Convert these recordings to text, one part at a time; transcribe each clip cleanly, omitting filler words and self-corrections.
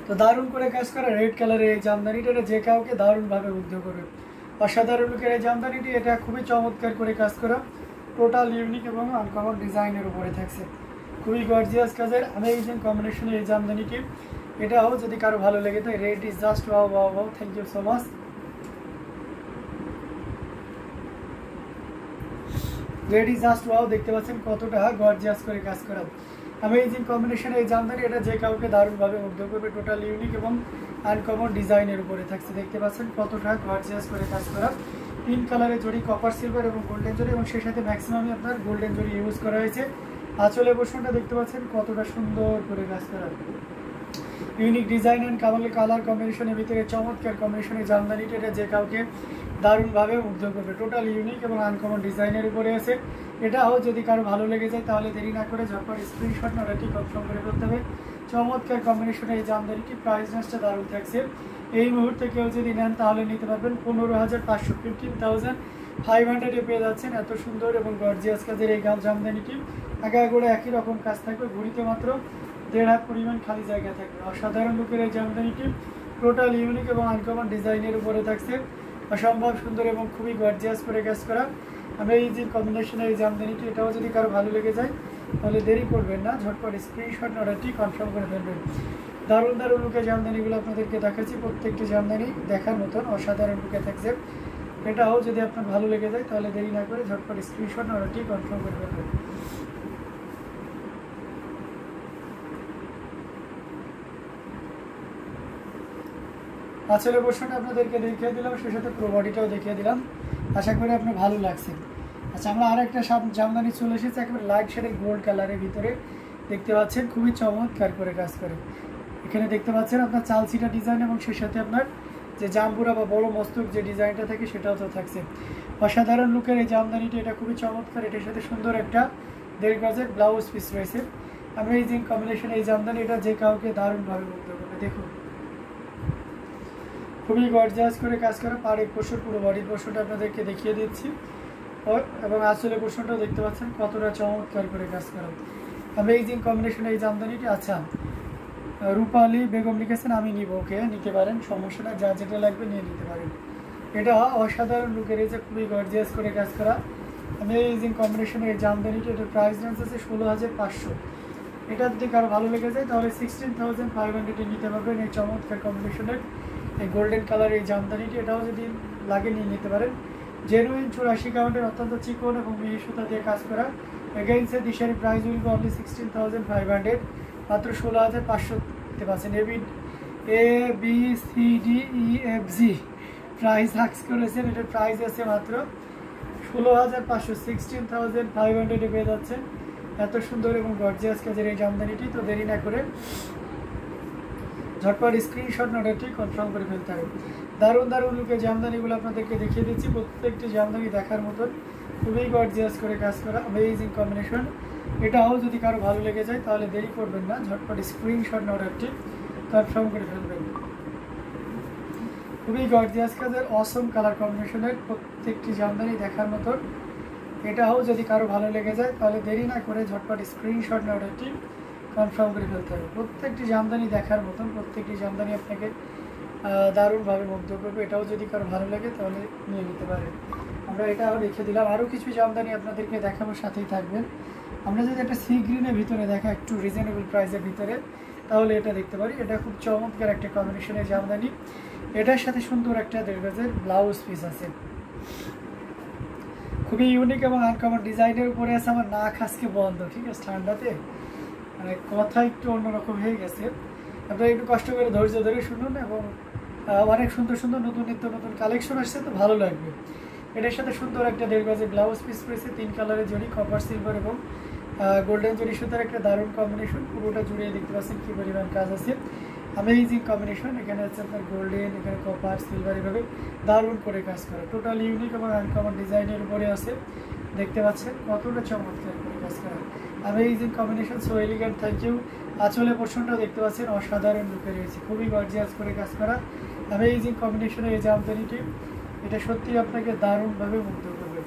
তো দারুণ করে কাজ করা রেড কালারের এই জামদানিটা, এটা যে কাউকে দারুণভাবে মুগ্ধ করবে। অসাধারণ লুকের এই জামদানিটি, এটা খুবই চমৎকার করে কাজ করা, টোটাল ইউনিক এবং আনকমন ডিজাইনের উপরে থাকছে। খুবই গর্জিয়াস কাজের অ্যামেজিং কম্বিনেশনের এই জামদানিটি, এটাও যদি কারো ভালো লেগে থাকে, red is just wow wow wow. Thank you so much. Red is just wow, দেখতে পাচ্ছেন কতটা গর্জিয়াস করে কাজ করা, অ্যামেজিং কম্বিনেশন এই জামদানি, এটা যে কাউকে দারুণভাবে মুগ্ধ করবে। টোটাল ইউনিক এবং আনকমন ডিজাইনের উপরে থাকছে, দেখতে পাচ্ছেন কতটা গর্জিয়াস করে কাজ করা। 3 কালারের জড়ি, কপার সিলভার এবং গোল্ডেন জড়ি, এবং সেই সাথে ম্যাক্সিমামই আপনার গোল্ডেন জড়ি ইউজ করা হয়েছে। আঁচলের পোর্শনটা দেখতে পাচ্ছেন কতটা সুন্দর করে কাজ করা, ইউনিক ডিজাইন অ্যান্ড কালার কম্বিনেশনের ভিতরে চমৎকার কম্বিনেশনের জামদানিটা, এটা যে কাউকে দারুণভাবে মুগ্ধ করবে। টোটাল ইউনিক এবং আনকমন ডিজাইনের উপরে আছে। এটাও যদি কারো ভালো লেগে যায় তাহলে দেরি না করে ঝটপট স্ক্রিনশট অর্ডারটি কনফার্ম করে ফেলতে হবে। চমৎকার কম্বিনেশনের এই জামদানিটি, প্রাইস রেঞ্জটা দারুণ থাকছে। এই মুহূর্তে কেউ যদি নেন তাহলে নিতে পারবেন 15,500, 15,500 পেয়ে যাচ্ছেন। এত সুন্দর এবং গর্জিয়াস কাজের এই জামদানিটি, আগায় গোড়ে একই রকম কাজ থাকবে, ঘুরিতে মাত্র 1.5 হাত পরিমাণ খালি জায়গা থাকবে। অসাধারণ লুকের এই জামদানিটি টোটাল ইউনিক এবং আনকমন ডিজাইনের উপরে থাকছে, অসম্ভব সুন্দর এবং খুবই গর্জিয়াস করে কাজ করা। আমি এই যে কম্বিনেশনের এই জামদানিটি, এটাও যদি কারো ভালো লেগে যায় তাহলে দেরি করবেন না, ঝটপট স্ক্রিনশট অর্ডারটি কনফার্ম করে ফেলবেন। দারুণ দারুণ লুকের জামদানিগুলো আপনাদেরকে দেখাচ্ছি, প্রত্যেকটি জামদানি দেখার মতন অসাধারণ লুকে থাকছে। এটাও যদি আপনার ভালো লেগে যায় তাহলে দেরি না করে ঝটপট স্ক্রিনশট অর্ডারটি কনফার্ম করে ফেলবেন। আঁচলের পোর্শনটা আপনাদেরকে দেখিয়ে দিলাম, সেই সাথে পুরো বডিটাও দেখিয়ে দিলাম, আশা করি আপনার ভালো লাগছে। আচ্ছা, আমরা আর একটা জামদানি চলে এসেছি, একেবারে লাইট শেডের গোল্ড কালারের ভিতরে, দেখতে পাচ্ছেন খুবই চমৎকার করে কাজ করে। এখানে দেখতে পাচ্ছেন আপনার চালসিটা ডিজাইন, এবং সেই সাথে আপনার যে জামপুরা বা বড় মস্তক যে ডিজাইনটা থাকে সেটাও তো থাকছে। অসাধারণ লুকের এই জামদানিটি, এটা খুবই চমৎকার। এটার সাথে সুন্দর একটা 1.5 গজের ব্লাউজ পিস রয়েছে। অ্যামেজিং কম্বিনেশন এই জামদানি, এটা যে কাউকে দারুণভাবে মুগ্ধ করবে। দেখুন খুবই গর্জিয়াস করে কাজ করা, পাড়ের পোর্শন পুরো বডির পোর্শনটা আপনাদেরকে দেখিয়ে দিচ্ছি, এবং আঁচলের পোর্শনটাও দেখতে পাচ্ছেন কতটা চমৎকার করে কাজ করা, অ্যামেজিং কম্বিনেশন এই জামদানিটি। আচ্ছা, রূপালী বেগম লিখেছেন, আমি নিব, ওকে নিতে পারেন, সমস্যা না, যা যেটা লাগবে নিয়ে নিতে পারেন। এটা অসাধারণ লুকের এই যে খুবই গর্জিয়াস করে কাজ করা অ্যামেজিং কম্বিনেশনের এই জামদানিটি, এটার প্রাইস রেঞ্জ আছে 16,500। এটা যদি কারো ভালো লেগে যায় তাহলে 16,500 নিতে পারবেন এই চমৎকার কম্বিনেশনের এই গোল্ডেন কালার এই জামদানিটি। এটাও যদি লাগে নিয়ে নিতে পারেন। জেনুইন 84 কাউন্টের অত্যন্ত চিকন এবং মিহি সুতা দিয়ে কাজ করা। Against Dishari price will be only 16,500, মাত্র 16,500 দিতে পারছেন। ABCDEFG প্রাইস হাক্স করেছেন, এটার প্রাইস আছে মাত্র 16,500, 16,500 পেয়ে যাচ্ছেন। এত সুন্দর এবং গর্জিয়াস কাজের এই জামদানিটি, তো দেরি না করে ঝটপট স্ক্রিনশট অর্ডারটি কনফার্ম করে ফেলতে হবে। দারুণ দারুণ লুকের জামদানিগুলো আপনাদেরকে দেখিয়ে দিচ্ছি, প্রত্যেকটি জামদানি দেখার মতন, খুবই গর্জিয়াস করে কাজ করা, অ্যামেজিং কম্বিনেশন। এটাও যদি কারো ভালো লেগে যায় তাহলে দেরি করবেন না, ঝটপট স্ক্রিনশট অর্ডারটি কনফার্ম করে ফেলবেন। খুবই গর্জিয়াস কাজের অসম কালার কম্বিনেশনের প্রত্যেকটি জামদানি দেখার মতন। এটাও যদি কারো ভালো লেগে যায় তাহলে দেরি না করে ঝটপট স্ক্রিনশট অর্ডারটি কনফার্ম করে ফেলতে হবে। প্রত্যেকটি জামদানি দেখার মতন, প্রত্যেকটি জামদানি আপনাকে দারুণভাবে মুগ্ধ করবে। এটাও যদি কারো ভালো লাগে তাহলে নিয়ে নিতে পারেন। আমরা এটাও রেখে দিলাম, আরও কিছু জামদানি আপনাদেরকে দেখাবো, সাথেই থাকবেন। আমরা যদি একটা সি গ্রিনের ভিতরে দেখা, একটু রিজনেবল প্রাইসের ভিতরে, তাহলে এটা দেখতে পারি। এটা খুব চমৎকার একটা কম্বিনেশনের জামদানি, এটার সাথে সুন্দর একটা 1.5 গজের ব্লাউজ পিস আছে, খুবই ইউনিক এবং আনকমন ডিজাইনের উপরে আছে। আমার নাক আজকে বন্ধ, ঠিক আছে, ঠান্ডাতে মানে কথা একটু অন্যরকম হয়ে গেছে। আপনারা একটু কষ্ট করে ধৈর্য ধরে শুনুন, এবং অনেক সুন্দর সুন্দর নতুন নিত্য নতুন কালেকশন আসছে, তো ভালো লাগবে। এটার সাথে সুন্দর একটা 1.5 গজের ব্লাউজ পিস রয়েছে, 3 কালারের জড়ি, কপার সিলভার এবং গোল্ডেন জড়ি সুতার একটা দারুণ কম্বিনেশন। পুরোটা জুড়ে দেখতে পাচ্ছেন কী পরিমাণ কাজ আছে, অ্যামেজিং কম্বিনেশন। এখানে হচ্ছে আপনার গোল্ডেন, এখানে কপার সিলভার, এভাবে দারুণ করে কাজ করা, টোটাল ইউনিক এবং আনকমন ডিজাইনের উপরে আছে। দেখতে পাচ্ছেন কতটা চমৎকার করে কাজ করা, amazing combination, so elegant. Thank you. আঁচলের পোর্শনটাও দেখতে পাচ্ছেন অসাধারণ লুকে রয়েছে, খুবই গর্জিয়াস করে কাজ করা, অ্যামেজিং কম্বিনেশনের এই জামদানিটি, এটা সত্যিই আপনাকে দারুণভাবে মুগ্ধ করবে।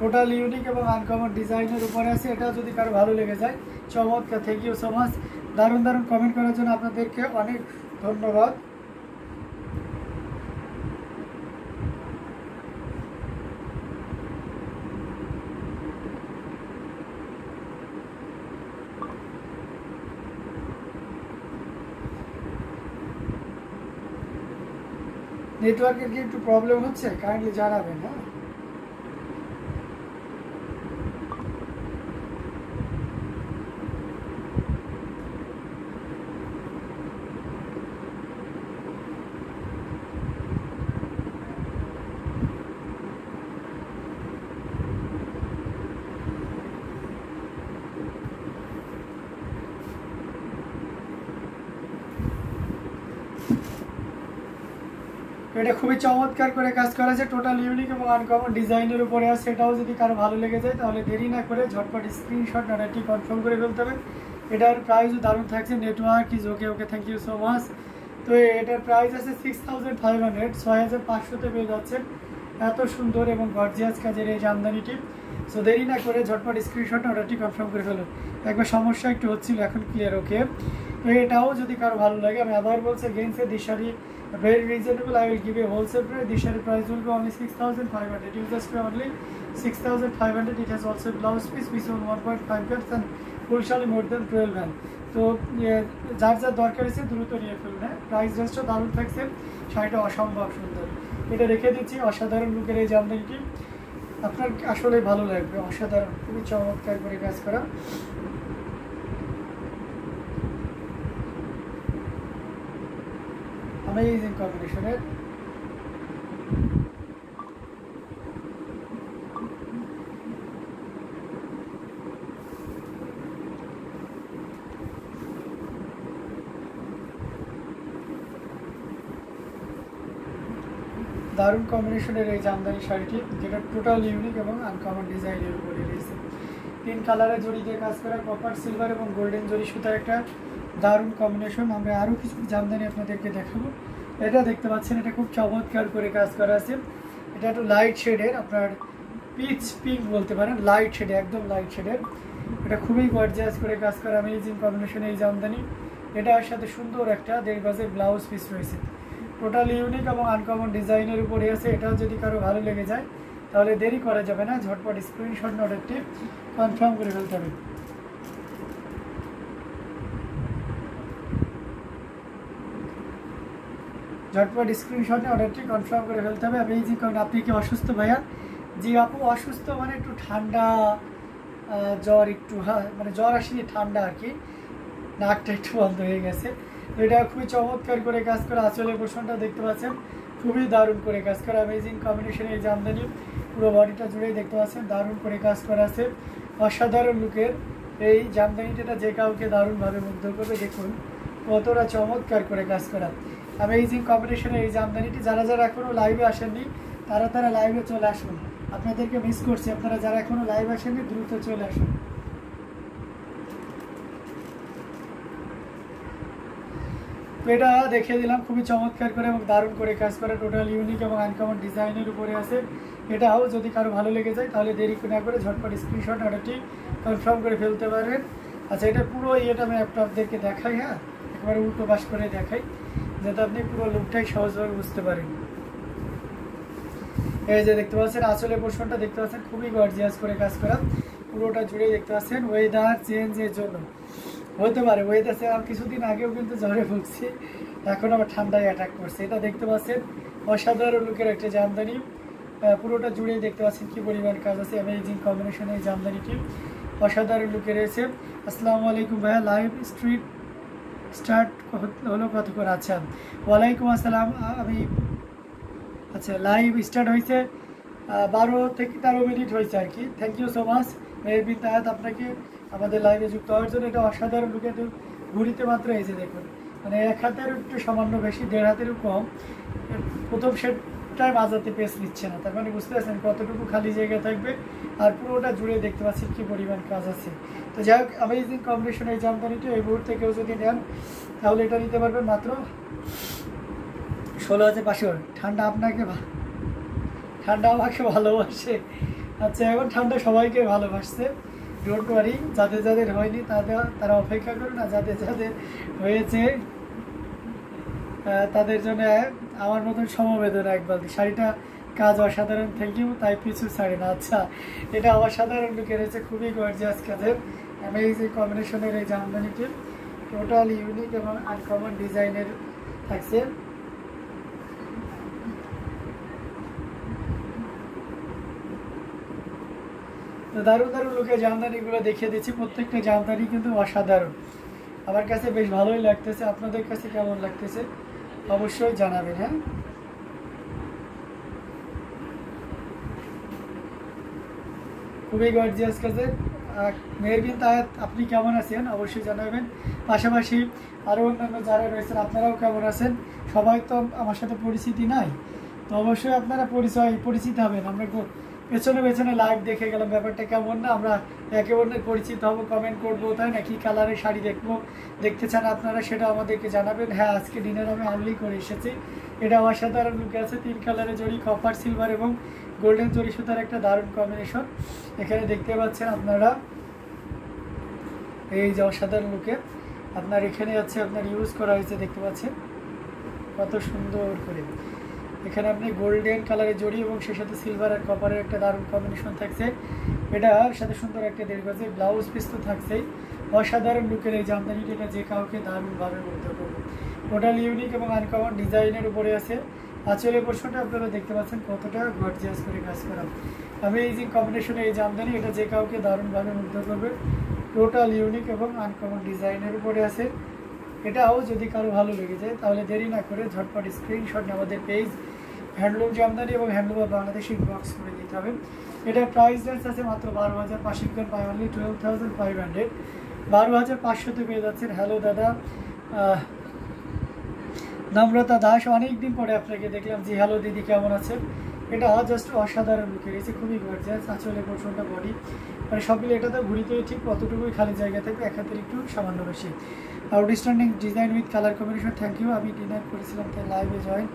টোটাল ইউনিক এবং আনকমন ডিজাইনের উপরে আছে। এটা যদি কারো ভালো লেগে যায় চমৎকার। Thank you so much. দারুণ দারুণ কমেন্ট করার জন্য আপনাদেরকে অনেক ধন্যবাদ। নেটওয়ার্কের কি একটু প্রবলেম হচ্ছে কাইন্ডলি জানাবেন। হ্যাঁ, এটা খুবই চমৎকার করে কাজ করা আছে। টোটাল ইউনিক এবং আনকমন ডিজাইনের উপরে আছে। এটাও যদি কারো ভালো লেগে যায় তাহলে দেরি না করে ঝটপট স্ক্রিনশট অর্ডারটি কনফার্ম করে ফেলতে হবে। এটার প্রাইসও দারুণ থাকছে। Network is okay okay, thank you so much. তো এটার প্রাইস আছে 6500, 6500-তে পেয়ে যাচ্ছেন এত সুন্দর এবং গর্জিয়াস কাজের এই জামদানিটি। সো দেরি না করে ঝটপট স্ক্রিনশট অর্ডারটি কনফার্ম করে ফেলুন। একবার সমস্যা একটু হচ্ছিল, এখন ক্লিয়ার ওকে। তো এটাও যদি কারো ভালো লাগে, আমি আবার বলছি গেন্সে দিশারি very reasonable. I will give you a wholesale price. The share price will be only 6500. You just pay only 6500. It has also blouse piece which is 1.5 yards and full shell more than 12 band. তো যার যার দরকার আছে দ্রুত নিয়ে ফেলুন। হ্যাঁ, price রেঞ্জটা দারুণ থাকছে, শাড়িটা অসম্ভব সুন্দর। এটা রেখে দিচ্ছি। অসাধারণ লুকের এই জামদানিটি আপনার আসলে ভালো লাগবে। অসাধারণ, খুবই চমৎকার করে কাজ করা। Amazing combination. দারুণ কম্বিনেশনের এই জামদানি শাড়িটি, যেটা টোটাল ইউনিক এবং আনকমন ডিজাইনের উপরে রয়েছে। 3 কালারে জড়ি দিয়ে কাজ করা, কপার, সিলভার এবং গোল্ডেন জড়ি সুতার একটা দারুণ কম্বিনেশন। আমরা আরও কিছু জামদানি আপনাদেরকে দেখাবো। এটা দেখতে পাচ্ছেন, এটা খুব চমৎকার করে কাজ করা আছে। এটা একটু লাইট শেডের, আপনার পিচ পিঙ্ক বলতে পারেন, লাইট শেডে, একদম লাইট শেডের। এটা খুবই গর্জিয়াস করে কাজ করা, অ্যামেজিং কম্বিনেশন এই জামদানি। এটার সাথে সুন্দর একটা 1.5 গজের ব্লাউজ পিস রয়েছে। টোটাল ইউনিক এবং আনকমন ডিজাইনের উপরে আছে। এটাও যদি কারো ভালো লেগে যায় তাহলে দেরি করা যাবে না, ঝটপট স্ক্রিনশট অর্ডারটি কনফার্ম করে ফেলতে হবে। ঝটপট স্ক্রিনশটে অর্ডারটি কনফার্ম করে ফেলতে হবে। আমি এই যে, কারণ আপনি কি অসুস্থ ভাইয়া? জি আপু অসুস্থ, মানে একটু ঠান্ডা জ্বর, একটু মানে জ্বর আসেনি, ঠান্ডা আর কি, নাকটা একটু বন্ধ হয়ে গেছে। তো এটা খুবই চমৎকার করে কাজ করা। আঁচলের পোর্শনটা দেখতে পাচ্ছেন, খুবই দারুণ করে কাজ করা, অ্যামেজিং কম্বিনেশন এই জামদানি। পুরো বডিটা জুড়েই দেখতে পাচ্ছেন দারুণ করে কাজ করা আছে। অসাধারণ লুকের এই জামদানিটা যে কাউকে দারুণভাবে মুগ্ধ করবে। দেখুন কতটা চমৎকার করে কাজ করা, অ্যামেজিং কম্বিনেশনের এই জামদানিটি। যারা যারা এখনও লাইভে আসেননি তারা লাইভে চলে আসুন, আপনাদেরকে মিস করছি। আপনারা যারা এখনও লাইভ আসেননি দ্রুত চলে আসুন। তো এটা দেখিয়ে দিলাম, খুবই চমৎকার করে এবং দারুণ করে কাজ করা, টোটাল ইউনিক এবং আনকমন ডিজাইনের উপরে আছে। এটাও যদি কারো ভালো লেগে যায় তাহলে দেরি না করে ঝটপট স্ক্রিনশট অর্ডারটি কনফার্ম করে ফেলতে পারবেন। আচ্ছা, এটা পুরো ইয়েটা আমি আপনাদেরকে দেখাই, হ্যাঁ একবারে উল্টো পাশ করে দেখাই, যাতে আপনি পুরো লুকটাই সহজভাবে বুঝতে পারেন। এই যে দেখতে পাচ্ছেন আঁচলের পোর্শনটা দেখতে পাচ্ছেন, খুবই গর্জিয়াস করে কাজ করা, পুরোটা জুড়ে দেখতে পাচ্ছেন। ওয়েদার চেঞ্জের জন্য হতে পারে, ওয়েদার চেঞ্জ, কিছুদিন আগেও কিন্তু জ্বরে ভুগছি, এখন আবার ঠান্ডায় অ্যাটাক করছে। এটা দেখতে পাচ্ছেন অসাধারণ লুকের একটা জামদানি, পুরোটা জুড়ে দেখতে পাচ্ছেন কি পরিমাণ কাজ আছে। অ্যামেজিং কম্বিনেশন এই জামদানিটি অসাধারণ লুকে রয়েছে। আসসালামু আলাইকুম ভাইয়া, লাইভ স্টার্ট হলো কতক্ষণ? আচ্ছা, ওয়ালাইকুম আসসালাম। আমি আচ্ছা, লাইভ স্টার্ট হয়েছে 12 থেকে 13 মিনিট হয়েছে আর কি। Thank you so much Mehbin Tahat আপনাকে আমাদের লাইভে যুক্ত হওয়ার জন্য। এটা অসাধারণ লুকে, তো ঘুরিতে মাত্র এসে দেখুন, মানে 1 হাতের একটু সামান্য বেশি, 1.5 হাতেরও কম। প্রথম সেটটায় মাঝাতে পেস নিচ্ছে না, তার মানে বুঝতে পারছেন কতটুকু খালি জায়গা থাকবে। আর পুরোটা জুড়ে দেখতে পাচ্ছেন কি পরিমাণ কাজ আছে। তো যাই হোক, অ্যামেজিং কম্বিনেশন এই জামদানিটা এই মুহূর্তে কেউ যদি নেন তাহলে এটা নিতে পারবেন মাত্র 16,500। ঠান্ডা আমাকে ভালোবাসে, আচ্ছা, এখন ঠান্ডা সবাইকে ভালোবাসছে, ডোন্ট ওয়ারি। যাদের যাদের হয়নি তারা অপেক্ষা করুন, না যাদের যাদের হয়েছে তাদের জন্য আমার মতন সমবেদনা এক বালতি। শাড়িটা কাজ অসাধারণ, থ্যাংক ইউ, তাই পিছু ছাড়ে না। আচ্ছা, এটা অসাধারণ লুকে রয়েছে, খুবই গর্জিয়াস কাজের অ্যামেজিং কম্বিনেশনের এই জামদানিটি টোটাল ইউনিক এবং আনকমন ডিজাইনের থাকছে। তো দারুণ দারুণ লুকে জামদানিগুলো দেখিয়ে দিচ্ছি, প্রত্যেকটা জামদানি কিন্তু অসাধারণ, আমার কাছে বেশ ভালোই লাগতেছে। আপনাদের কাছে কেমন লাগতেছে অবশ্যই জানাবেন। হ্যাঁ, খুবই গর্জিয়াস কাজের। মেহরবিন তাহের, আপনি কেমন আছেন অবশ্যই জানাবেন। পাশাপাশি আরও অন্যান্য যারা রয়েছেন আপনারাও কেমন আছেন। সবাই তো আমার সাথে পরিচিতি নাই, তো অবশ্যই আপনারা পরিচিত হবেন। আমরা পেছনে পেছনে লাইভ দেখে গেলাম, ব্যাপারটা কেমন না, আমরা একে অন্যের পরিচিত হবো, কমেন্ট করবো, তাই না? কী কালারের শাড়ি দেখতে চান আপনারা সেটা আমাদেরকে জানাবেন। হ্যাঁ, আজকে ডিনার আমি আর্লি করে এসেছি। এটা অসাধারণ লুকে আছে, 3 কালারের জড়ি, কপার সিলভার এবং গোল্ডেন জরি সুতার একটা দারুণ কম্বিনেশন। এখানে দেখতে পাচ্ছেন আপনারা এই যে অসাধারণ লুকে আপনার এখানে আছে আপনার ইউজ করা হয়েছে, দেখতে পাচ্ছেন কত সুন্দর করে। এখানে আপনি গোল্ডেন কালারের জড়ি এবং সেই সাথে সিলভার আর কপারের একটা দারুণ কম্বিনেশন থাকছে। এটার সাথে সুন্দর একটা 1.5 গজের ব্লাউজ পিস তো থাকছেই। অসাধারণ লুকের এই জামদানিটা, এটা যে কাউকে দারুণভাবে মুগ্ধ করবে। টোটাল ইউনিক এবং আনকমন ডিজাইনের উপরে আছে। আঁচলের পোর্শনটা আপনারা দেখতে পাচ্ছেন কতটা গর্জিয়াস করে কাজ করা। অ্যামেজিং কম্বিনেশনে এই জামদানি, এটা যে কাউকে দারুণভাবে মুগ্ধ করবে। টোটাল ইউনিক এবং আনকমন ডিজাইনের উপরে আছে। এটাও যদি কারো ভালো লেগে যায় তাহলে দেরি না করে ঝটপট স্ক্রিনশট নিয়ে আমাদের পেজ হ্যান্ডলুম জামদানি এবং হ্যান্ডলুম অফ বাংলাদেশ ইনবক্স করে দিতে হবে। এটার প্রাইস রেঞ্জ আছে মাত্র 12,500 বাই অনলি 12,500। 12,500তে পেয়ে যাচ্ছেন। হ্যালো দাদা নম্রতা দাস, অনেকদিন পরে আপনাকে দেখলাম। জি হ্যালো দিদি, কেমন আছেন? এটা জাস্ট অসাধারণ লুকে গেছে, খুবই গর্জিয়াস। আঁচলে পোর্শনটা বডি মানে সব মিলে এটাতে ঘুরিতে ঠিক কতটুকুই খালি জায়গা থাকবে, এক হাতের একটু সামান্য বেশি। Outstanding design with colour combination, thank you. আমি ডিনার করেছিলাম তাই লাইভে জয়েন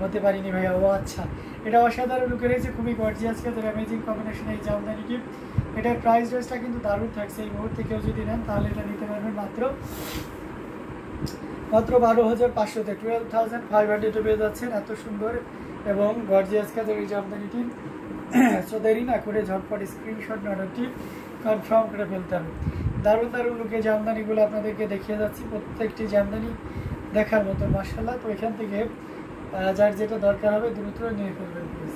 হতে পারিনি ভাইয়া। ও আচ্ছা, এটা অসাধারণ লুকে রয়েছে, খুবই গর্জিয়াস কাজের অ্যামেজিং কম্বিনেশন এই জামদানিটি। এটার প্রাইস রেঞ্জটা কিন্তু দারুণ থাকছে। এই মুহূর্তে কেউ যদি নেন তাহলে এটা নিতে পারবেন মাত্র 12,500-তে 12,500 পেয়ে যাচ্ছেন। এত সুন্দর এবং গর্জিয়াস কাজের এই জামদানিটি। সো দেরি না করে ঝটপট স্ক্রিনশট অর্ডারটি কনফার্ম করে ফেলতে হবে। দারুণ দারুণ লুকে জামদানিগুলো আপনাদেরকে দেখিয়ে যাচ্ছি, প্রত্যেকটি জামদানি দেখার মতো মাশাআল্লাহ। তো এখান থেকে যার যেটা দরকার হবে দ্রুত নিয়ে ফেলবেন প্লিজ।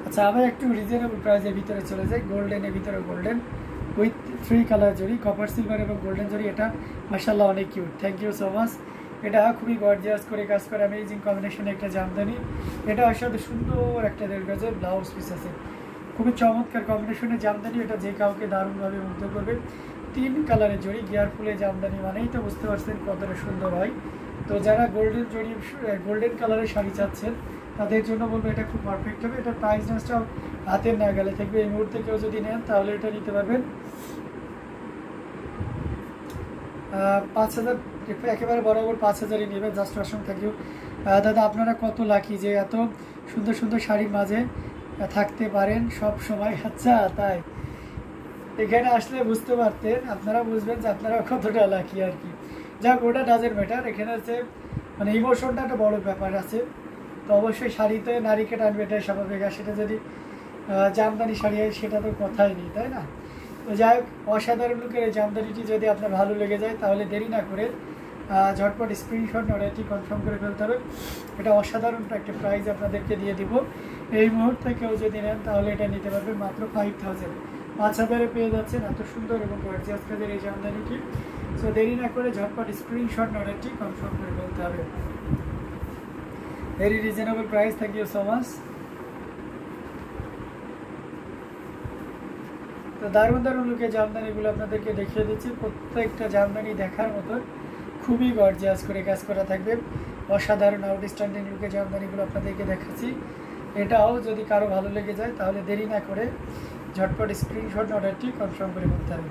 আচ্ছা, আবার একটু রিজনেবল প্রাইসের ভিতরে চলে যাই। গোল্ডেনের ভিতরে গোল্ডেন উইথ 3 কালার জড়ি, কপার সিলভার এবং গোল্ডেন জড়ি। এটা মাশাআল্লাহ অনেক cute, thank you so much. এটা খুবই গর্জিয়াস করে কাজ করে অ্যামেজিং কম্বিনেশনে একটা জামদানি। এটা আসলে সুন্দর একটা 1.5 গজের ব্লাউজ পিস আছে, খুবই চমৎকার কম্বিনেশনের জামদানি। এটা যে কাউকে দারুণভাবে মুগ্ধ করবে। 3 কালারের জড়ি, গিয়ার ফুলে জামদানি মানেই তো বুঝতে পারছেন কতটা সুন্দর হয়। তো যারা গোল্ডেন জড়ি গোল্ডেন কালারের শাড়ি চাচ্ছেন তাদের জন্য বলবো এটা খুব পারফেক্ট হবে। এটা প্রাইস রেঞ্জটাও হাতের নাগালে থাকবে। এই মুহূর্তে কেউ যদি নেন তাহলে এটা নিতে পারবেন 5,000, একেবারে বরাবর 5,000ই নেবে। জাস্ট অসম থ্যাংক ইউ দাদা। আপনারা কত লাকি যে এত সুন্দর সুন্দর শাড়ির মাঝে থাকতে পারেন সব সময়। আচ্ছা, তাই এখানে আসলে বুঝতে পারতেন, আপনারা বুঝবেন যে আপনারা কতটা লাকি আর কি। যাক, ওটা ডাজেন্ট ম্যাটার। এখানে হচ্ছে মানে ইমোশনটা একটা বড় ব্যাপার আছে। তো অবশ্যই শাড়িতে নারীকে টানবে, এটাই স্বাভাবিক। আর সেটা যদি জামদানি শাড়ি হয় সেটা তো কথাই নেই, তাই না? তো যাই হোক, অসাধারণ লুকের এই জামদানিটি যদি আপনার ভালো লেগে যায় তাহলে দেরি না করে ঝটপট স্ক্রিনশট অর্ডারটি কনফার্ম করে ফেলতে হবে। এটা অসাধারণ একটা প্রাইস আপনাদেরকে দিয়ে দিব। এই মুহূর্তে কেউ যদি নেন তাহলে এটা নিতে পারবেন মাত্র 5,000 পেয়ে যাচ্ছেন এত সুন্দর এবং গর্জিয়াস কাজের এই জামদানিটি। সো দেরি না করে ঝটপট স্ক্রিনশট অর্ডারটি কনফার্ম করে ফেলতে হবে। Very reasonable price, thank you so much. তো দারুণ দারুণ লুকে জামদানিগুলো আপনাদেরকে দেখিয়ে দিচ্ছি। প্রত্যেকটা জামদানি দেখার মতো খুবই গর্জিয়াস করে কাজ করা থাকবে। অসাধারণ আউটস্ট্যান্ডিং লুকে জামদানিগুলো আপনাদেরকে দেখাচ্ছি। এটাও যদি কারো ভালো লেগে যায় তাহলে দেরি না করে ঝটপট স্ক্রিনশট অর্ডারটি কনফার্ম করে ফেলতে হবে।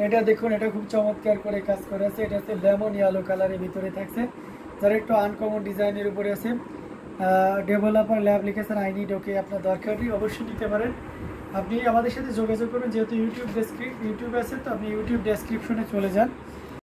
এটা দেখুন, এটা খুব চমৎকার করে কাজ করা আছে। এটা হচ্ছে লেমন ইয়েলো কালারের ভিতরে থাকছে, যারা একটু আনকমন ডিজাইনের উপরে আছে। ডেভেলপার ল্যাব লিখেছেন আই নিড ওকে, আপনার দরকার নেই, অবশ্যই নিতে পারেন। আপনি আমাদের সাথে যোগাযোগ করবেন, যেহেতু ইউটিউব আছে, তো আপনি ইউটিউব ডেসক্রিপশনে চলে যান।